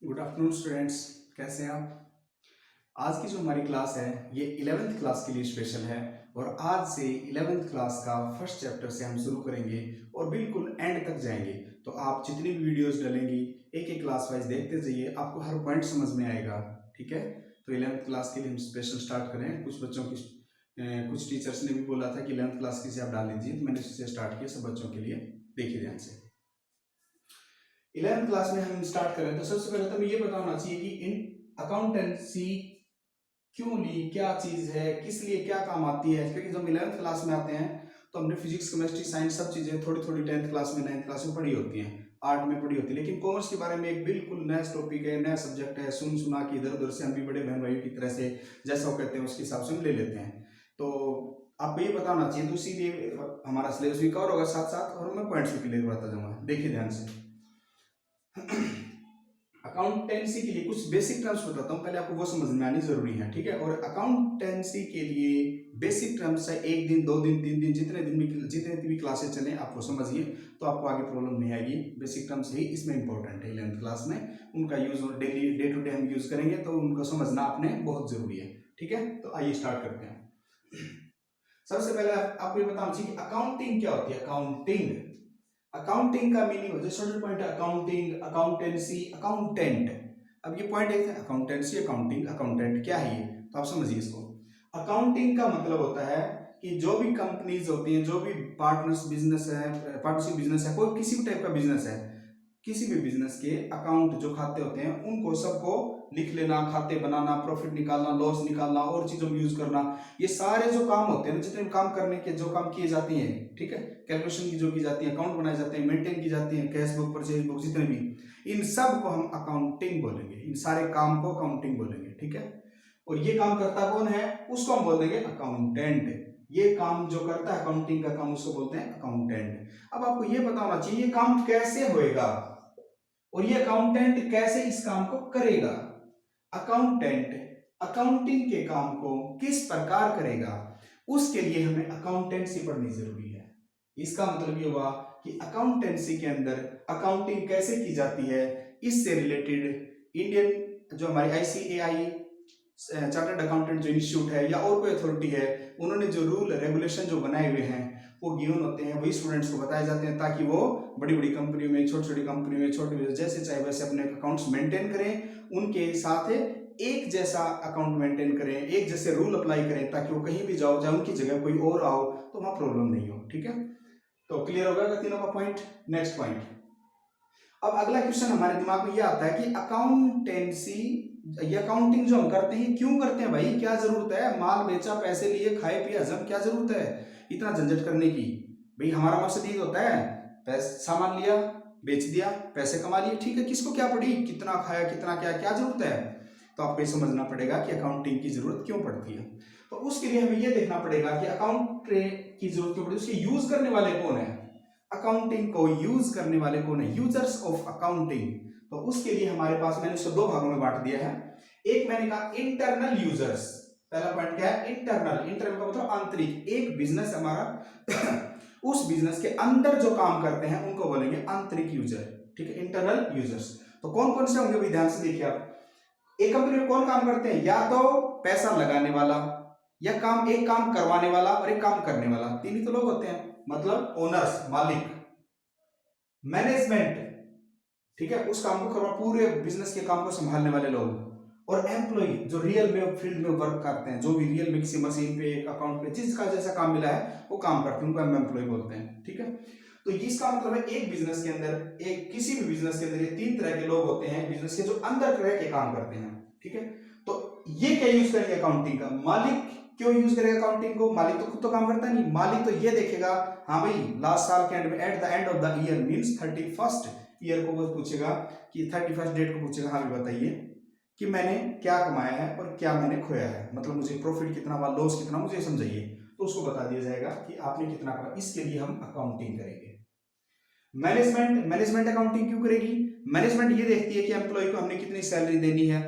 Good afternoon students, कैसे हैं आप। आज की जो हमारी क्लास है ये 11th क्लास के लिए स्पेशल है और आज से 11th क्लास का फर्स्ट चैप्टर से हम शुरू करेंगे और बिल्कुल एंड तक जाएंगे। तो आप जितनी भी वीडियोस डलेंगी एक एक क्लास वाइज देखते जाइए, आपको हर पॉइंट समझ में आएगा। ठीक है, तो 11th क्लास के लिए हम स्पेशल स्टार्ट करें। कुछ बच्चों की कुछ टीचर्स ने भी बोला था कि 11th क्लास की से आप डाल दीजिए, तो मैंने उससे स्टार्ट किया सब बच्चों के लिए। देखिए ध्यान से, 11th क्लास में हम स्टार्ट करें तो सबसे पहले तो हमें ये पता होना चाहिए कि इन अकाउंटेंसी क्यों ली, क्या चीज है, किस लिए क्या काम आती है। क्योंकि जब 11th क्लास में आते हैं तो हमने फिजिक्स केमिस्ट्री साइंस सब चीजें थोड़ी थोड़ी 10th क्लास में 9th क्लास में पढ़ी होती हैं, आर्ट में पढ़ी होती है। लेकिन कॉमर्स के बारे में एक बिल्कुल नया टॉपिक है, नया सब्जेक्ट है, सुन सुना के इधर उधर से हम भी बड़े बहन भाइयों की तरह से जैसा वो कहते हैं उसके हिसाब से हम ले लेते हैं। तो आपको ये पता होना चाहिए, तो इसीलिए हमारा सिलेबस भी कवर होगा साथ साथ और मैं पॉइंट्स भी क्लियर करता जाऊंगा। देखिए ध्यान से, अकाउंटेंसी के लिए कुछ बेसिक टर्म्स बताता हूं, पहले आपको वो समझ में आनी जरूरी है। ठीक है, और अकाउंटेंसी के लिए बेसिक टर्म्स है, एक दिन 2 दिन 3 दिन जितने भी क्लासेस चले आप वो समझिए, तो आपको आगे प्रॉब्लम नहीं आएगी। बेसिक टर्म्स ही इसमें इंपॉर्टेंट है 11th क्लास में, उनका use daily day to day हम यूज करेंगे तो उनको समझना अपने बहुत जरूरी है। ठीक है, तो आइए स्टार्ट करते हैं। सबसे पहले आपको ये बताना चाहिए कि अकाउंटिंग क्या होती है। अकाउंटिंग का मीनिंग हो, जो पॉइंट है अकाउंटिंग, अकाउंटेंसी, अकाउंटेंट। अब ये पॉइंट एक है अकाउंटेंसी, अकाउंटिंग, अकाउंटेंट क्या है ये, तो आप समझिए इसको। अकाउंटिंग का मतलब होता है कि जो भी कंपनीज होती हैं, जो भी पार्टनरशिप बिजनेस है, कोई किसी भी टाइप का बिजनेस है, किसी भी बिजनेस के अकाउंट जो खाते होते हैं उनको सबको लिख लेना, खाते बनाना, प्रॉफिट निकालना, लॉस निकालना और चीजों में यूज करना, ये सारे जो काम होते हैं ना, जितने काम करने के जो काम किए जाते हैं, ठीक है, कैलकुलेशन की जो की जाती है, अकाउंट बनाए जाते हैं, मेंटेन की जाती है, कैश बुक, परचेज बुक, जितने भी, इन सब को हम अकाउंटिंग बोलेंगे। इन सारे काम को अकाउंटिंग बोलेंगे। ठीक है, और ये काम करता कौन है, उसको हम बोल देंगे अकाउंटेंट। ये काम जो करता है अकाउंटिंग का काम, उसको बोलते हैं अकाउंटेंट। अब आपको ये पता होना चाहिए ये काम कैसे होएगा और ये अकाउंटेंट कैसे इस काम को करेगा। अकाउंटेंट अकाउंटिंग के काम को किस प्रकार करेगा, उसके लिए हमें अकाउंटेंसी पढ़नी जरूरी है। इसका मतलब ये हुआ कि अकाउंटेंसी के अंदर अकाउंटिंग कैसे की जाती है, इससे रिलेटेड इंडियन जो हमारी ICAI चार्टर्ड अकाउंटेंट जो इंस्टीट्यूट है या और कोई अथॉरिटी है, उन्होंने जो रूल रेगुलेशन जो बनाए हुए हैं वो गिवन होते हैं, वही स्टूडेंट्स को बताए जाते हैं, ताकि वो बड़ी बड़ी कंपनियों में, छोटी छोटी कंपनियों में, छोटे जैसे चाहे वैसे अपने अकाउंट्स मेंटेन करें, उनके साथ एक जैसा अकाउंट मेंटेन करें, एक जैसे रूल अप्लाई करें, ताकि वो कहीं भी जाओ, चाहे उनकी जगह कोई और आओ तो वहां प्रॉब्लम नहीं हो। ठीक है, तो क्लियर होगा तीनों का पॉइंट। नेक्स्ट पॉइंट, अब अगला क्वेश्चन हमारे दिमाग में ये आता है कि अकाउंटेंसी, ये अकाउंटिंग जो हम करते हैं क्यों करते हैं भाई, क्या जरूरत है, माल बेचा, पैसे लिए, खाए पिए, हजम, क्या जरूरत है इतना झंझट करने की। भाई हमारा मकसद ये होता है, पैसे सामान लिया, बेच दिया, पैसे कमा लिए, ठीक है, किसको क्या पड़ी, कितना खाया, कितना क्या, क्या जरूरत है। तो आपको ये समझना पड़ेगा कि अकाउंटिंग की जरूरत क्यों पड़ती है। तो उसके लिए हमें ये देखना पड़ेगा कि अकाउंट की जरूरत क्यों पड़ती है, उसके यूज करने वाले कौन है, अकाउंटिंग को यूज करने वाले कौन है, यूजर्स ऑफ अकाउंटिंग। तो उसके लिए हमारे पास, मैंने उसको 2 भागों में बांट दिया है। एक मैंने कहा इंटरनल यूजर्स, पहला पॉइंट क्या है, इंटरनल। इंटरनल का मतलब आंतरिक, एक बिजनेस हमारा उस बिजनेस के अंदर जो काम करते हैं उनको बोलेंगे आंतरिक यूजर। ठीक है, इंटरनल यूजर्स। तो कौन कौन से होंगे, ध्यान से देखिए आप। एक कंपनी में कौन काम करते हैं, या तो पैसा लगाने वाला, या एक काम करवाने वाला और एक काम करने वाला, तीन ही तो लोग होते हैं, मतलब ओनर्स, मालिक, मैनेजमेंट, ठीक है, उस काम को करवा, पूरे बिजनेस के काम को संभालने वाले लोग, और एम्प्लॉय जो रियल में फील्ड में वर्क करते हैं, जो भी रियल में किसी मशीन पे, एक अकाउंट पे, जिसका जैसा काम मिला है वो काम करते हैं, उनको हम एम्प्लॉय बोलते हैं। ठीक है, तो इसका मतलब है एक बिजनेस के अंदर, एक किसी भी बिजनेस के अंदर ये 3 तरह के लोग होते हैं बिजनेस के, जो अंदर रह के काम करते हैं। ठीक है, तो ये क्या यूज करेंगे अकाउंटिंग का, मालिक क्यों यूज करेगा अकाउंटिंग को, मालिक तो खुद तो काम करता नहीं, मालिक तो ये देखेगा, हाँ भाई लास्ट साल के एंड में, at the end of the year means 31st year को वो पूछेगा कि 31st डेट को पूछेगा, हाँ भी बताइए कि मैंने क्या कमाया है और क्या मैंने खोया है, मतलब मुझे प्रॉफिट कितना हुआ, लॉस कितना, मुझे समझाइए। तो उसको बता दिया जाएगा कि आपने कितना कमा, इसके लिए हम अकाउंटिंग करेंगे। मैनेजमेंट अकाउंटिंग क्यों करेगी, मैनेजमेंट ये देखती है कि एम्प्लॉय को हमने कितनी सैलरी देनी है,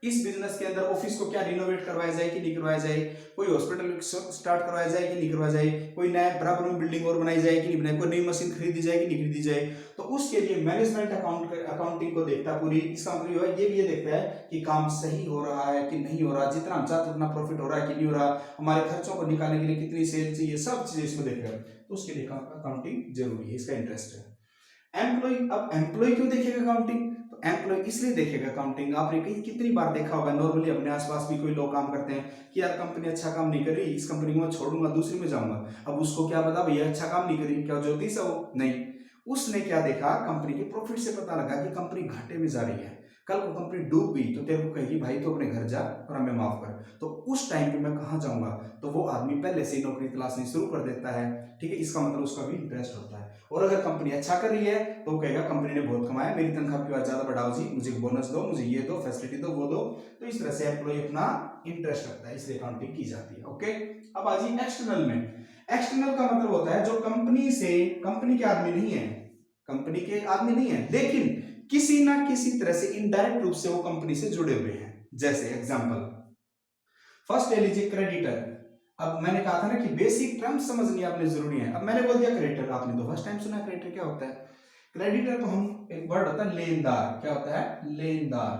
इस बिजनेस के अंदर ऑफिस को क्या रिनोवेट करवाया जाए कि नहीं करवाया जाए, कोई हॉस्पिटल स्टार्ट करवाया जाए कि नहीं करवाया जाए, कोई नया बराबर में बिल्डिंग और बनाई जाए कि नहीं बनाई, कोई नई मशीन खरीदी जाए कि नहीं खरीदी जाए। तो उसके लिए मैनेजमेंट अकाउंटिंग को देखता है पूरी। इसका मतलब है ये भी ये देखता है कि काम सही हो रहा है कि नहीं हो रहा, जितना हम चाहते उतना प्रॉफिट हो रहा है कि नहीं हो रहा, हमारे खर्चों को निकालने के लिए कितनी सेल चाहिए, सब चीजें इसमें देखेगा। तो उसके लिए अकाउंटिंग जरूरी है, इसका इंटरेस्ट है। एम्प्लॉय, अब एम्प्लॉय क्यों देखेगा अकाउंटिंग, तो एम्प्लॉय इसलिए देखेगा अकाउंटिंग, आपने कहीं कितनी बार देखा होगा नॉर्मली अपने आसपास भी कोई लोग काम करते हैं कि यार कंपनी अच्छा काम नहीं कर रही, इस कंपनी को मैं छोड़ूंगा दूसरी में जाऊंगा। अब उसको क्या पता भैया अच्छा काम नहीं करी, क्या ज्योतिष है वो, नहीं, उसने क्या देखा, कंपनी के प्रॉफिट से पता लगा कि कंपनी घाटे में जा रही है, कल को कंपनी डूब गई तो तेरे को कहेगी भाई तो अपने घर जा और हमें माफ कर, तो उस टाइम पे मैं कहाँ जाऊंगा, तो वो आदमी पहले से ही नौकरी तलाशनी शुरू कर देता है। ठीक है, इसका मतलब उसका भी इंटरेस्ट होता है। और अगर कंपनी अच्छा कर रही है तो वो कहेगा कंपनी ने बहुत कमाया, मेरी तनख्वाह की बात ज्यादा बढ़ाओ जी, मुझे बोनस दो, मुझे ये दो, फैसिलिटी दो, वो दो। तो इस तरह से एम्प्लॉय अपना इंटरेस्ट रखता है, इसलिए अकाउंटिंग की जाती है। ओके, अब आ जाइए एक्सटर्नल में। एक्सटर्नल का मतलब होता है जो कंपनी से, कंपनी के आदमी नहीं है, कंपनी के आदमी नहीं है, लेकिन किसी ना किसी तरह से इनडायरेक्ट रूप से वो कंपनी से जुड़े हुए हैं। जैसे एग्जांपल, फर्स्ट ले लीजिए क्रेडिटर। अब मैंने कहा था ना कि बेसिक टर्म्स समझनी आपने जरूरी है। अब मैंने बोल दिया क्रेडिटर, आपने तो फर्स्ट टाइम सुना क्रेडिटर क्या होता है। क्रेडिटर को हम एक वर्ड होता है लेनदार, क्या होता है, लेनदार,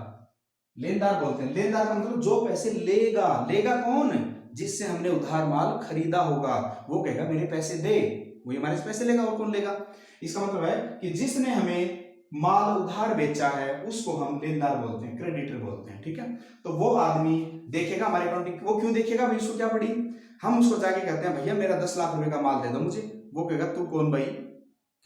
लेनदार बोलते हैं। लेनदार का मतलब जो पैसे लेगा, लेगा कौन, जिससे हमने उधार माल खरीदा होगा, वो कहेगा मेरे पैसे दे, वो हमारे से पैसे लेगा, और कौन लेगा। इसका मतलब है कि जिसने हमें माल उधार बेचा है उसको हम लेनदार बोलते हैं, क्रेडिटर बोलते हैं। ठीक है, तो वो आदमी देखेगा हमारे अकाउंटिंग, वो क्यों देखेगा भाई, उसको क्या पड़ी, हम उसको जाके कहते हैं भैया मेरा 10 लाख रुपए का माल दे दो मुझे, वो कहेगा तू कौन भाई,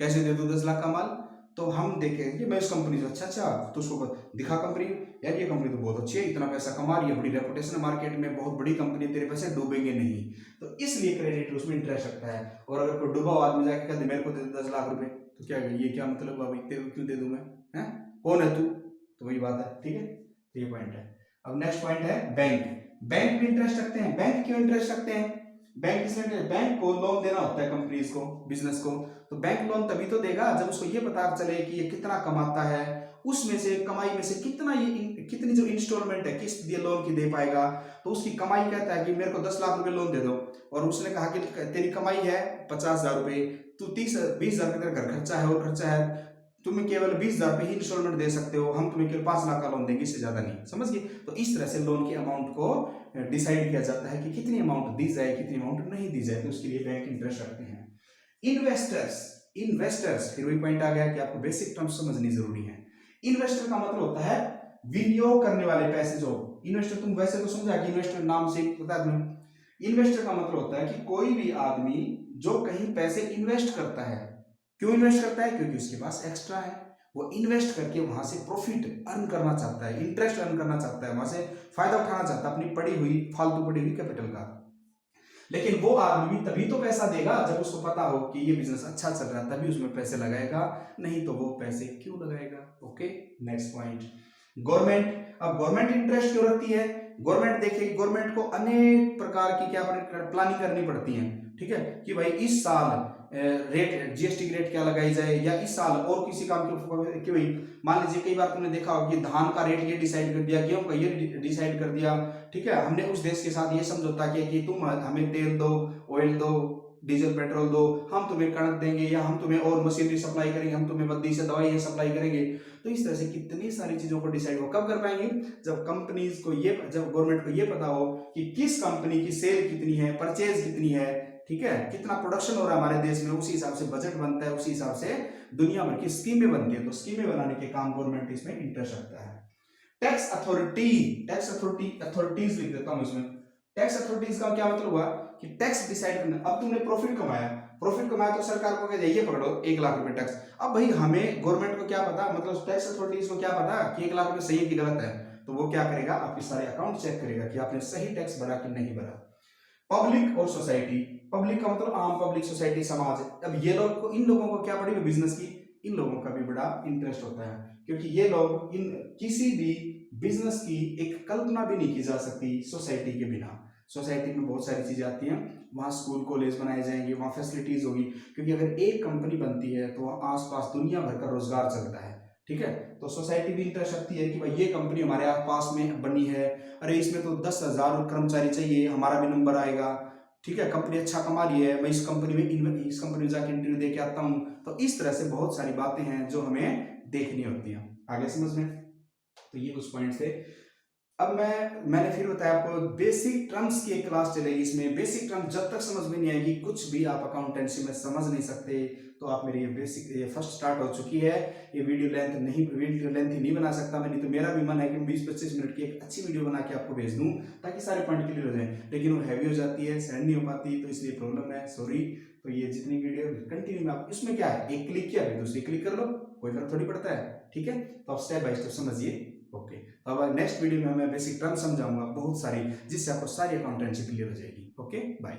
कैसे दे दूं 10 लाख का माल। तो हम देखेंगे मैं इस कंपनी से, अच्छा तो उसको दिखा कंपनी, यार ये कंपनी तो बहुत अच्छी है, इतना पैसा कमा रही है, बड़ी रेपुटेशन है मार्केट में, बहुत बड़ी कंपनी, तेरे पैसे डूबेंगे नहीं। तो इसलिए क्रेडिटर उसमें इंटरेस्ट रखता है। और अगर कोई डूबा हुआ आदमी जाके कहते मेरे को दे 10 लाख रुपए, तो क्या ये क्या मतलब हुआ भाई, तेरे को क्यों दे दूं मैं, हैं कौन है तू, तो वही बात है। ठीक है, तो ये पॉइंट है। अब नेक्स्ट पॉइंट है बैंक। बैंक भी इंटरेस्ट रखते हैं। बैंक क्यों इंटरेस्ट रखते हैं, बैंक इसलिए, बैंक को लोन देना होता है कंपनीज को, बिजनेस को, तो बैंक लोन तभी तो देगा जब उसको ये पता चले कि ये कितना कमाता है, उसमें से कमाई में से कितना ये कितनी जो इंस्टॉलमेंट है किस्त दिए लोन की दे पाएगा। तो उसकी कमाई कहता है कि मेरे को 10 लाख रुपए लोन दे दो, और उसने कहा कि तेरी कमाई है 50,000 रुपए, तू 20,000 रुपए तेरा घर खर्चा है और खर्चा है, तुम्हें केवल 20,000 रुपए ही इंस्टॉलमेंट दे सकते हो, हम तुम्हें केवल 5 लाख का लोन देंगे, इससे ज्यादा नहीं, समझ गए। तो इस तरह से लोन के अमाउंट को डिसाइड किया जाता है कि कितनी अमाउंट दी जाए, कितनी अमाउंट नहीं दी जाए, तो उसके लिए बैंक इंटरेस्ट रखते हैं। इन्वेस्टर्स, इन्वेस्टर्स फिर वही पॉइंट आ गया कि आपको बेसिक टर्म्स समझनी जरूरी है। इन्वेस्टर का मतलब होता है विनियोग करने वाले पैसे, जो इन्वेस्टर, तुम वैसे तो समझा कि इन्वेस्टर नाम से बता दूं, इन्वेस्टर का मतलब होता है कि कोई भी आदमी जो कहीं पैसे इन्वेस्ट करता है, क्यों इन्वेस्ट करता है, क्योंकि उसके पास एक्स्ट्रा है, वो इन्वेस्ट करके वहां से प्रॉफिट अर्न करना चाहता है, इंटरेस्ट अर्न करना चाहता है, वहां से फायदा उठाना चाहता है अपनी पड़ी हुई फालतू पड़ी हुई कैपिटल का। लेकिन वो आदमी भी तभी तो पैसा देगा जब उसको पता हो कि ये बिजनेस अच्छा चल रहा है, तभी उसमें पैसे लगाएगा, नहीं तो वो पैसे क्यों लगाएगा। Okay, next point, government. अब गवर्नमेंट इंटरेस्ट क्यों रखती है, गवर्नमेंट देखिए, गवर्नमेंट को अनेक प्रकार की क्या प्लानिंग करनी पड़ती है। ठीक है, कि भाई इस साल रेट, जीएसटी की रेट क्या लगाई जाए, या इस साल और किसी काम के, कि भाई मान लीजिए कई बार तुमने देखा होगा कि धान का रेट ये डिसाइड कर दिया, गेहूं का ये डिसाइड कर दिया। ठीक है, हमने उस देश के साथ ये समझौता किया कि तुम हमें तेल दो, ऑयल दो, डीजल पेट्रोल दो, हम तुम्हें कणक देंगे, या हम तुम्हें और मशीनरी सप्लाई करेंगे, हम तुम्हें बद्दी से दवाई सप्लाई करेंगे। तो इस तरह से कितनी सारी चीजों को डिसाइड हो कब कर पाएंगे, जब कंपनीज को ये, जब गवर्नमेंट को ये पता हो कि किस कंपनी की सेल कितनी है, परचेज कितनी है, ठीक है, कितना प्रोडक्शन हो रहा है हमारे देश में, उसी हिसाब से बजट बनता है, उसी हिसाब से दुनिया भर की स्कीमें बनती है। तो स्कीमें बनाने के काम गवर्नमेंट इसमें इंटरेस्ट रखता है। टैक्स अथॉरिटी, टैक्स अथॉरिटीज लिख देता हूं इसमें। टैक्स अथॉरिटीज का क्या मतलब हुआ कि टैक्स डिसाइड करना। अब तुमने प्रॉफिट कमाया, प्रॉफिट कमाया तो सरकार को कह ये पकड़ो 1 लाख रुपए टैक्स। अब भाई हमें गवर्नमेंट को क्या पता, मतलब टैक्स अथॉरिटीज को क्या पता कि 1 लाख रुपए सही है कि गलत है, तो वो क्या करेगा, आपके सारे अकाउंट चेक करेगा कि आपने सही टैक्स भरा कि नहीं भरा। पब्लिक और सोसाइटी, पब्लिक का मतलब आम पब्लिक, सोसाइटी समाज। अब ये लोग, इन लोगों को क्या पड़ी बिजनेस की, इन लोगों का भी बड़ा इंटरेस्ट होता है, क्योंकि ये लोग इन किसी भी बिजनेस की एक कल्पना भी नहीं की जा सकती सोसाइटी के बिना। सोसाइटी में बहुत सारी चीजें आती हैं, वहाँ स्कूल कॉलेज बनाए जाएंगे, वहाँ फैसिलिटीज होगी, क्योंकि अगर एक कंपनी बनती है तो आसपास दुनिया भर का रोजगार चलता है। ठीक है। तो सोसाइटी भी इंटरेस्ट रखती है कि भाई ये कंपनी हमारे पास में बनी है, अरे इसमें तो 10,000 कर्मचारी चाहिए, हमारा भी नंबर आएगा, ठीक है, कंपनी अच्छा कमा रही है, मैं इस कंपनी में जाके इंटरव्यू दे के आता हूँ। तो इस तरह से बहुत सारी बातें हैं जो हमें देखनी होती हैं। आगे समझ में? तो ये कुछ पॉइंट्स थे। अब मैंने फिर बताया आपको बेसिक टर्म्स की एक क्लास चलेगी। इसमें बेसिक टर्म्स जब तक समझ में नहीं आएगी कुछ भी आप अकाउंटेंसी में समझ नहीं सकते। तो आप मेरी ये फर्स्ट स्टार्ट हो चुकी है। ये वीडियो लेंथ नहीं बना सकता मैं, नहीं तो मेरा भी मन है कि 20-25 मिनट की एक अच्छी वीडियो बना के आपको भेज दूं ताकि सारे पॉइंट क्लियर हो जाए, लेकिन वो हैवी हो जाती है, सेंड नहीं हो पाती, तो इसलिए प्रॉब्लम है, सॉरी। तो ये जितनी वीडियो कंटिन्यू में आप इसमें क्या है, एक क्लिक किया फिर दूसरी क्लिक कर लो, कोई फर्क थोड़ी पड़ता है, ठीक है। तो आप स्टेप बाय स्टेप समझिए। ओके, अब नेक्स्ट वीडियो में मैं बेसिक टर्म समझाऊंगा बहुत सारी, जिससे आपको सारी अकाउंटेंसी क्लियर हो जाएगी। Okay, bye.